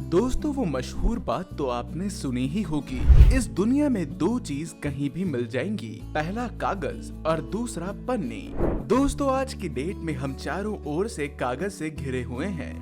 दोस्तों, वो मशहूर बात तो आपने सुनी ही होगी। इस दुनिया में दो चीज कहीं भी मिल जाएंगी, पहला कागज और दूसरा पन्नी। दोस्तों, आज की डेट में हम चारों ओर से कागज से घिरे हुए हैं।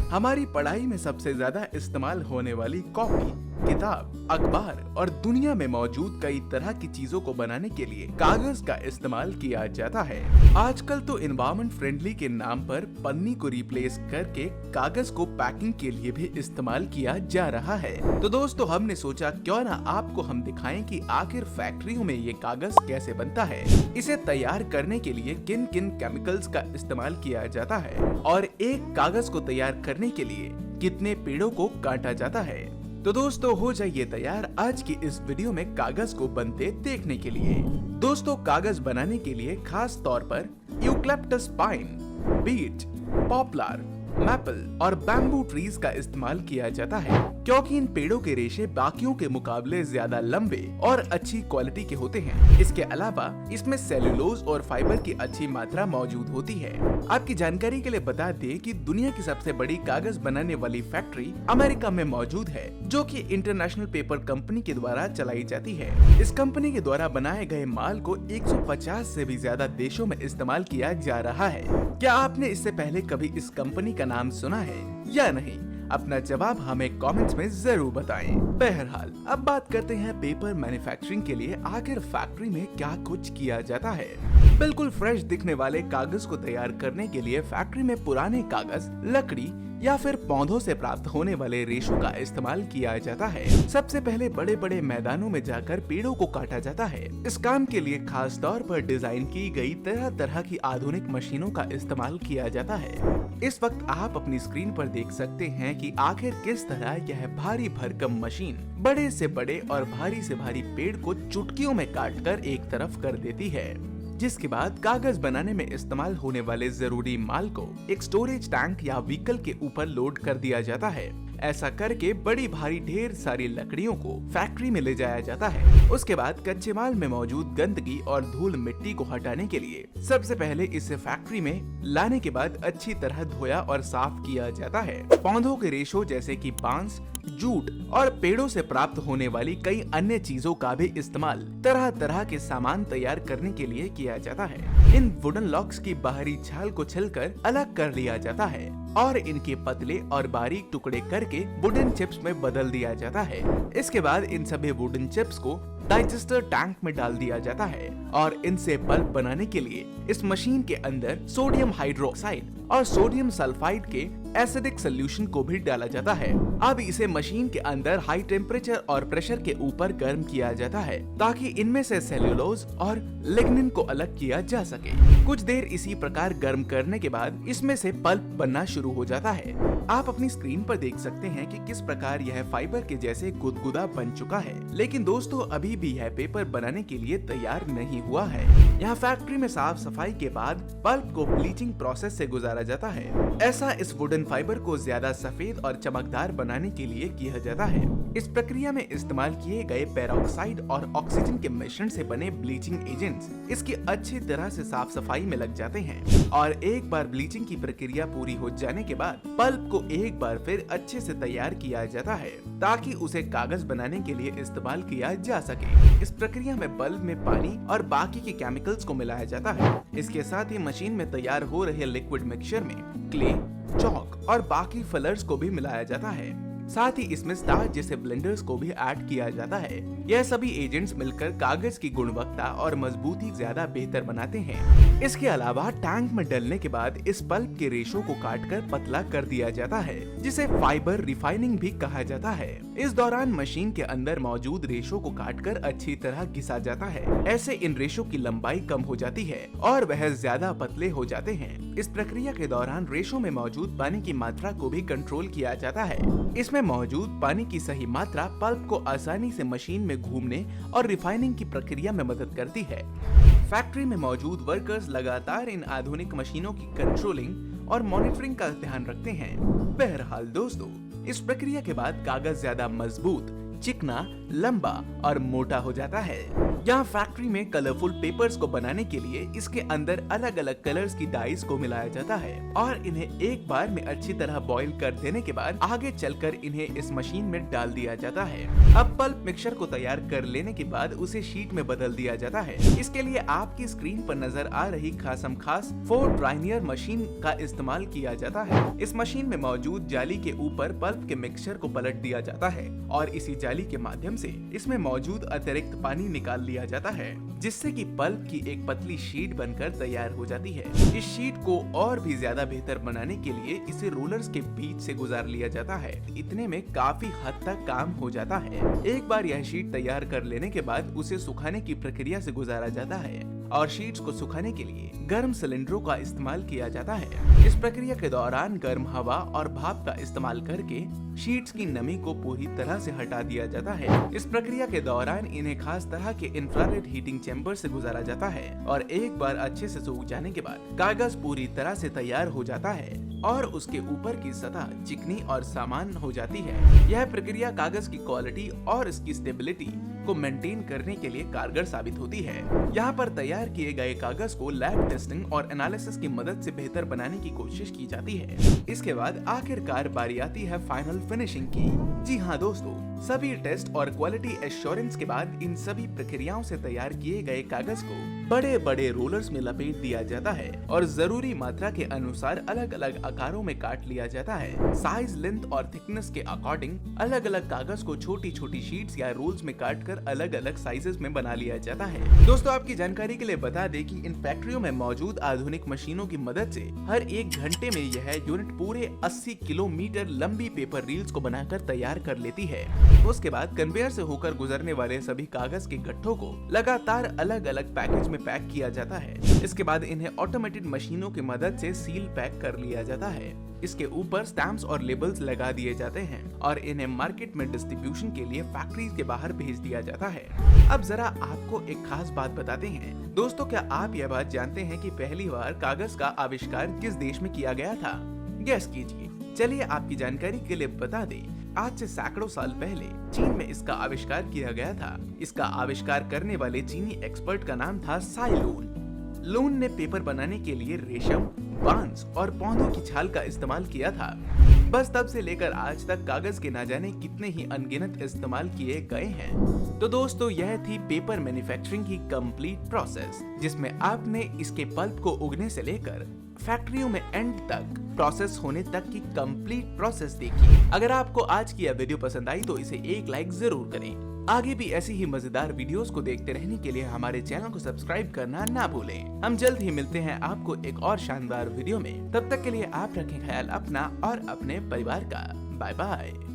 हमारी पढ़ाई में सबसे ज्यादा इस्तेमाल होने वाली कॉपी, किताब, अखबार और दुनिया में मौजूद कई तरह की चीजों को बनाने के लिए कागज का इस्तेमाल किया जाता है। आजकल तो एनवायरमेंट फ्रेंडली के नाम पर पन्नी को रिप्लेस करके कागज को पैकिंग के लिए भी इस्तेमाल किया जा रहा है। तो दोस्तों, हमने सोचा क्यों ना आपको हम दिखाएं कि आखिर फैक्ट्रियों में ये कागज कैसे बनता है, इसे तैयार करने के लिए किन किन केमिकल्स का इस्तेमाल किया जाता है और एक कागज को तैयार करने के लिए कितने पेड़ों को काटा जाता है। तो दोस्तों, हो जाइए तैयार आज की इस वीडियो में कागज को बनते देखने के लिए। दोस्तों, कागज बनाने के लिए खास तौर पर यूकलिप्टस पाइन, बीच, पॉपुलर, मैपल और बैम्बू ट्रीज का इस्तेमाल किया जाता है, क्योंकि इन पेड़ों के रेशे बाकियों के मुकाबले ज्यादा लंबे और अच्छी क्वालिटी के होते हैं। इसके अलावा इसमें सेल्यूलोज और फाइबर की अच्छी मात्रा मौजूद होती है। आपकी जानकारी के लिए बता दें कि दुनिया की सबसे बड़ी कागज बनाने वाली फैक्ट्री अमेरिका में मौजूद है, जो कि इंटरनेशनल पेपर कंपनी के द्वारा चलाई जाती है। इस कंपनी के द्वारा बनाए गए माल को 150 से भी ज्यादा देशों में इस्तेमाल किया जा रहा है। क्या आपने इससे पहले कभी इस कंपनी का नाम सुना है या नहीं? अपना जवाब हमें कमेंट्स में जरूर बताएं। बहरहाल, अब बात करते हैं पेपर मैन्युफैक्चरिंग के लिए आखिर फैक्ट्री में क्या कुछ किया जाता है। बिल्कुल फ्रेश दिखने वाले कागज को तैयार करने के लिए फैक्ट्री में पुराने कागज, लकड़ी या फिर पौधों से प्राप्त होने वाले रेशों का इस्तेमाल किया जाता है। सबसे पहले बड़े बड़े मैदानों में जाकर पेड़ों को काटा जाता है। इस काम के लिए खास तौर पर डिजाइन की गई तरह तरह की आधुनिक मशीनों का इस्तेमाल किया जाता है। इस वक्त आप अपनी स्क्रीन पर देख सकते हैं कि आखिर किस तरह यह भारी भरकम मशीन बड़े से बड़े और भारी से भारी पेड़ को चुटकियों में काटकर एक तरफ कर देती है, जिसके बाद कागज बनाने में इस्तेमाल होने वाले जरूरी माल को एक स्टोरेज टैंक या व्हीकल के ऊपर लोड कर दिया जाता है। ऐसा करके बड़ी भारी ढेर सारी लकड़ियों को फैक्ट्री में ले जाया जाता है। उसके बाद कच्चे माल में मौजूद गंदगी और धूल मिट्टी को हटाने के लिए सबसे पहले इसे फैक्ट्री में लाने के बाद अच्छी तरह धोया और साफ किया जाता है। पौधों के रेशों जैसे कि बांस, जूट और पेड़ों से प्राप्त होने वाली कई अन्य चीजों का भी इस्तेमाल तरह तरह के सामान तैयार करने के लिए किया जाता है। इन वुडन लॉक्स की बाहरी छाल को छिलकर अलग कर लिया जाता है और इनके पतले और बारीक टुकड़े करके वुडन चिप्स में बदल दिया जाता है। इसके बाद इन सभी वुडन चिप्स को डाइजेस्टर टैंक में डाल दिया जाता है और इनसे पल्प बनाने के लिए इस मशीन के अंदर सोडियम हाइड्रोक्साइड और सोडियम सल्फाइड के एसिडिक सोल्यूशन को भी डाला जाता है। अब इसे मशीन के अंदर हाई टेम्परेचर और प्रेशर के ऊपर गर्म किया जाता है, ताकि इनमें से सेल्यूलोज और लिग्निन को अलग किया जा सके। कुछ देर इसी प्रकार गर्म करने के बाद इसमें से पल्प बनना शुरू हो जाता है। आप अपनी स्क्रीन पर देख सकते हैं कि किस प्रकार यह फाइबर के जैसे गुदगुदा बन चुका है। लेकिन दोस्तों, अभी भी यह पेपर बनाने के लिए तैयार नहीं हुआ है। यहाँ फैक्ट्री में साफ सफाई के बाद पल्प को ब्लीचिंग प्रोसेस से गुजारा जाता है। ऐसा इस वुडन फाइबर को ज्यादा सफेद और चमकदार बनाने के लिए किया जाता है। इस प्रक्रिया में इस्तेमाल किए गए पेरोक्साइड और ऑक्सीजन के मिश्रण से बने ब्लीचिंग एजेंट्स इसकी अच्छी तरह से साफ सफाई में लग जाते हैं और एक बार ब्लीचिंग की प्रक्रिया पूरी हो जाने के बाद पल्प को एक बार फिर अच्छे से तैयार किया जाता है, ताकि उसे कागज बनाने के लिए इस्तेमाल किया जा सके। इस प्रक्रिया में बल्ब में पानी और बाकी के केमिकल्स को मिलाया जाता है। इसके साथ ही मशीन में तैयार हो रहे लिक्विड मिक्सचर में क्ले, चॉक और बाकी फिलर्स को भी मिलाया जाता है। साथ ही इसमें स्टार्च जैसे ब्लेंडर्स को भी ऐड किया जाता है। यह सभी एजेंट्स मिलकर कागज की गुणवत्ता और मजबूती ज्यादा बेहतर बनाते हैं। इसके अलावा टैंक में डलने के बाद इस पल्प के रेशों को काटकर पतला कर दिया जाता है, जिसे फाइबर रिफाइनिंग भी कहा जाता है। इस दौरान मशीन के अंदर मौजूद रेशों को काटकर अच्छी तरह घिसा जाता है। ऐसे इन रेशों की लंबाई कम हो जाती है और वह ज्यादा पतले हो जाते हैं। इस प्रक्रिया के दौरान रेशों में मौजूद पानी की मात्रा को भी कंट्रोल किया जाता है। इसमें मौजूद पानी की सही मात्रा पल्प को आसानी से मशीन में घूमने और रिफाइनिंग की प्रक्रिया में मदद करती है। फैक्ट्री में मौजूद वर्कर्स लगातार इन आधुनिक मशीनों की कंट्रोलिंग और मॉनिटरिंग का ध्यान रखते हैं। बहरहाल दोस्तों, इस प्रक्रिया के बाद कागज ज्यादा मजबूत, चिकना, लंबा और मोटा हो जाता है। यहाँ फैक्ट्री में कलरफुल पेपर्स को बनाने के लिए इसके अंदर अलग अलग कलर्स की डाइस को मिलाया जाता है और इन्हें एक बार में अच्छी तरह बॉईल कर देने के बाद आगे चलकर इन्हें इस मशीन में डाल दिया जाता है। अब पल्प मिक्सचर को तैयार कर लेने के बाद उसे शीट में बदल दिया जाता है। इसके लिए आपकी स्क्रीन पर नजर आ रही खासम खास 4 ड्राइनियर मशीन का इस्तेमाल किया जाता है। इस मशीन में मौजूद जाली के ऊपर पल्प के मिक्सचर को पलट दिया जाता है और इसी जाली के माध्यम से इसमें मौजूद अतिरिक्त पानी निकाल लिया जाता है, जिससे कि पल्प की एक पतली शीट बनकर तैयार हो जाती है। इस शीट को और भी ज्यादा बेहतर बनाने के लिए इसे रोलर्स के बीच से गुजार लिया जाता है। इतने में काफी हद तक काम हो जाता है। एक बार यह शीट तैयार कर लेने के बाद उसे सुखाने की प्रक्रिया से गुजारा जाता है और शीट्स को सुखाने के लिए गर्म सिलेंडरों का इस्तेमाल किया जाता है। इस प्रक्रिया के दौरान गर्म हवा और भाप का इस्तेमाल करके शीट्स की नमी को पूरी तरह से हटा दिया जाता है। इस प्रक्रिया के दौरान इन्हें खास तरह के इंफ्रारेड हीटिंग चैम्बर से गुजारा जाता है और एक बार अच्छे से सूख जाने के बाद कागज पूरी तरह से तैयार हो जाता है और उसके ऊपर की सतह चिकनी और सामान हो जाती है। यह प्रक्रिया कागज की क्वालिटी और इसकी स्टेबिलिटी को मेंटेन करने के लिए कारगर साबित होती है। यहाँ पर तैयार किए गए कागज को लैब टेस्टिंग और एनालिसिस की मदद से बेहतर बनाने की कोशिश की जाती है। इसके बाद आखिरकार बारी आती है फाइनल फिनिशिंग की। जी हाँ दोस्तों, सभी टेस्ट और क्वालिटी एश्योरेंस के बाद इन सभी प्रक्रियाओं से तैयार किए गए कागज को बड़े बड़े रोलर्स में लपेट दिया जाता है और जरूरी मात्रा के अनुसार अलग अलग आकारों में काट लिया जाता है। साइज, लेंथ और थिकनेस के अकॉर्डिंग अलग अलग कागज को छोटी छोटी शीट्स या रोल्स में काट कर अलग अलग साइजेस में बना लिया जाता है। दोस्तों, आपकी जानकारी के लिए बता दें कि इन फैक्ट्रियों में मौजूद आधुनिक मशीनों की मदद से हर 1 घंटे में यह यूनिट पूरे 80 किलोमीटर लंबी पेपर रील्स को बनाकर तैयार कर लेती है। उसके बाद कन्वेयर से होकर गुजरने वाले सभी कागज के गट्ठों को लगातार अलग अलग पैकेज में पैक किया जाता है। इसके बाद इन्हें ऑटोमेटेड मशीनों की मदद से सील पैक कर लिया जाता है। इसके ऊपर स्टैम्प्स और लेबल्स लगा दिए जाते हैं और इन्हें मार्केट में डिस्ट्रीब्यूशन के लिए फैक्ट्रीज के बाहर भेज दिया जाता है। अब जरा आपको एक खास बात बताते हैं। दोस्तों, क्या आप यह बात जानते हैं कि पहली बार कागज का आविष्कार किस देश में किया गया था? गेस कीजिए। चलिए आपकी जानकारी के लिए बता दें, आज से सैकड़ों साल पहले चीन में इसका आविष्कार किया गया था। इसका आविष्कार करने वाले चीनी एक्सपर्ट का नाम था साई लून। लून ने पेपर बनाने के लिए रेशम, बांस और पौधों की छाल का इस्तेमाल किया था। बस तब से लेकर आज तक कागज के ना जाने कितने ही अनगिनत इस्तेमाल किए गए हैं। तो दोस्तों, यह थी पेपर मैन्युफैक्चरिंग की कंप्लीट प्रोसेस, जिसमें आपने इसके पल्प को उगने से लेकर फैक्ट्रियों में एंड तक प्रोसेस होने तक की कंप्लीट प्रोसेस देखी। अगर आपको आज की यह वीडियो पसंद आई तो इसे एक लाइक जरूर करें। आगे भी ऐसी ही मजेदार वीडियोस को देखते रहने के लिए हमारे चैनल को सब्सक्राइब करना ना भूलें। हम जल्द ही मिलते हैं आपको एक और शानदार वीडियो में। तब तक के लिए आप रखें ख्याल अपना और अपने परिवार का। Bye bye.